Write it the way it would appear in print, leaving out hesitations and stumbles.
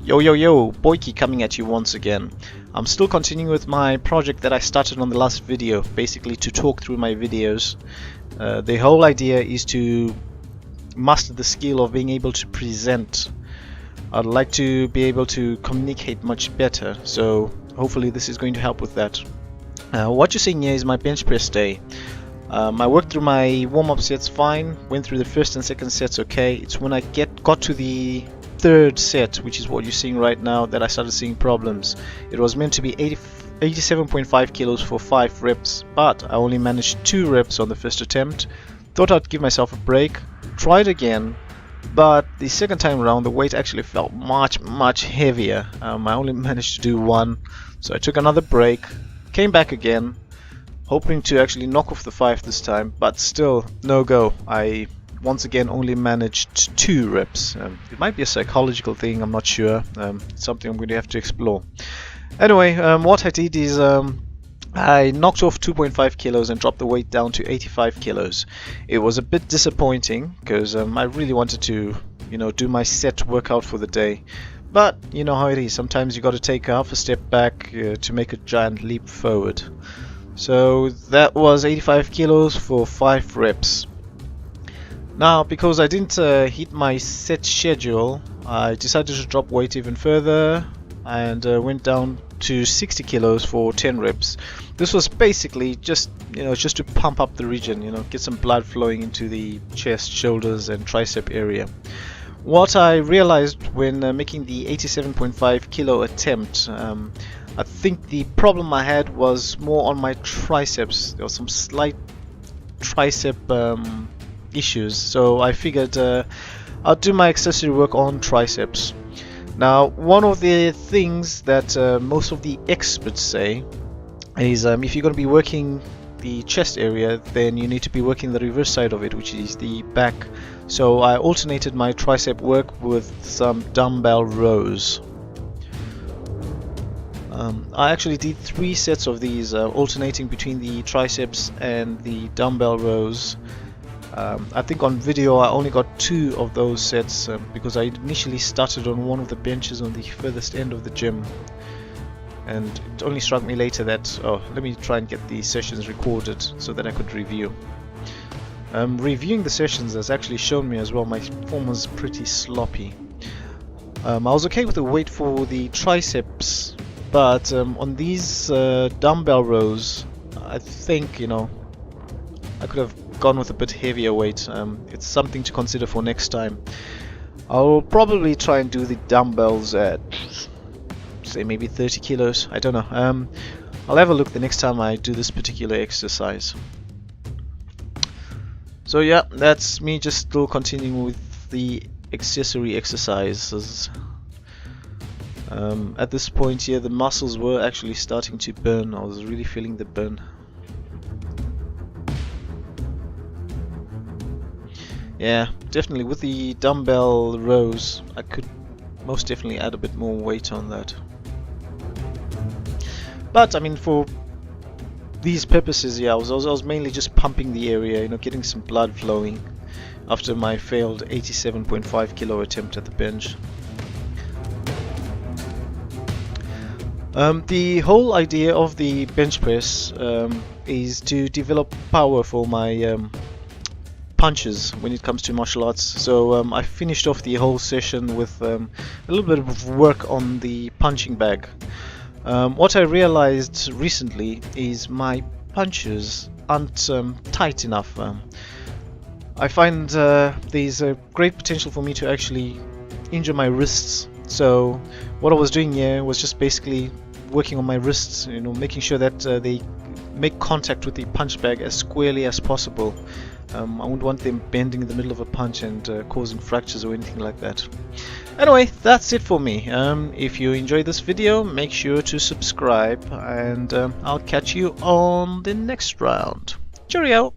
Yo yo yo, Boykie coming at you once again. I'm still continuing with my project that I started on the last video, basically to talk through my videos. The whole idea is to master the skill of being able to present. I'd like to be able to communicate much better, so hopefully this is going to help with that. What you're seeing here is my bench press day. I worked through my warm-up sets fine, went through the first and second sets okay. It's when I got to the third set, which is what you're seeing right now, that I started seeing problems. It was meant to be 87.5 kilos for 5 reps, but I only managed 2 reps on the first attempt. Thought I'd give myself a break, tried again, but the second time around the weight actually felt much heavier. I only managed to do 1, so I took another break, came back again, hoping to actually knock off the 5 this time, but still no go. I once again only managed 2 reps. It might be a psychological thing, I'm not sure. It's something I'm going to have to explore. Anyway, what I did is I knocked off 2.5 kilos and dropped the weight down to 85 kilos. It was a bit disappointing because I really wanted to, do my set workout for the day. But you know how it is, sometimes you got to take half a step back to make a giant leap forward. So that was 85 kilos for 5 reps. Now, because I didn't hit my set schedule, I decided to drop weight even further and went down to 60 kilos for 10 reps. This was basically just to pump up the region, get some blood flowing into the chest, shoulders and tricep area. What I realized when making the 87.5 kilo attempt, I think the problem I had was more on my triceps. There was some slight tricep issues, so I figured I'll do my accessory work on triceps. Now, one of the things that most of the experts say is if you're going to be working the chest area, then you need to be working the reverse side of it, which is the back. So I alternated my tricep work with some dumbbell rows. I actually did 3 sets of these, alternating between the triceps and the dumbbell rows. I think on video I only got 2 of those sets because I initially started on one of the benches on the furthest end of the gym, and it only struck me later that let me try and get the sessions recorded so that I could review. Reviewing the sessions has actually shown me as well my form was pretty sloppy. I was okay with the weight for the triceps, but on these dumbbell rows I think I could have gone with a bit heavier weight. It's something to consider for next time. I'll probably try and do the dumbbells at say maybe 30 kilos. I don't know. I'll have a look the next time I do this particular exercise. So yeah, that's me just still continuing with the accessory exercises. At this point here the muscles were actually starting to burn. I was really feeling the burn. Yeah, definitely with the dumbbell rows I could most definitely add a bit more weight on that. But I mean, for these purposes, yeah, I was mainly just pumping the area, getting some blood flowing after my failed 87.5 kilo attempt at the bench. The whole idea of the bench press is to develop power for my punches when it comes to martial arts. So I finished off the whole session with a little bit of work on the punching bag. What I realized recently is my punches aren't tight enough. I find there's a great potential for me to actually injure my wrists. So what I was doing here was just basically working on my wrists, making sure that they make contact with the punch bag as squarely as possible. I wouldn't want them bending in the middle of a punch and causing fractures or anything like that. Anyway, that's it for me. If you enjoyed this video, make sure to subscribe, and I'll catch you on the next round. Cheerio!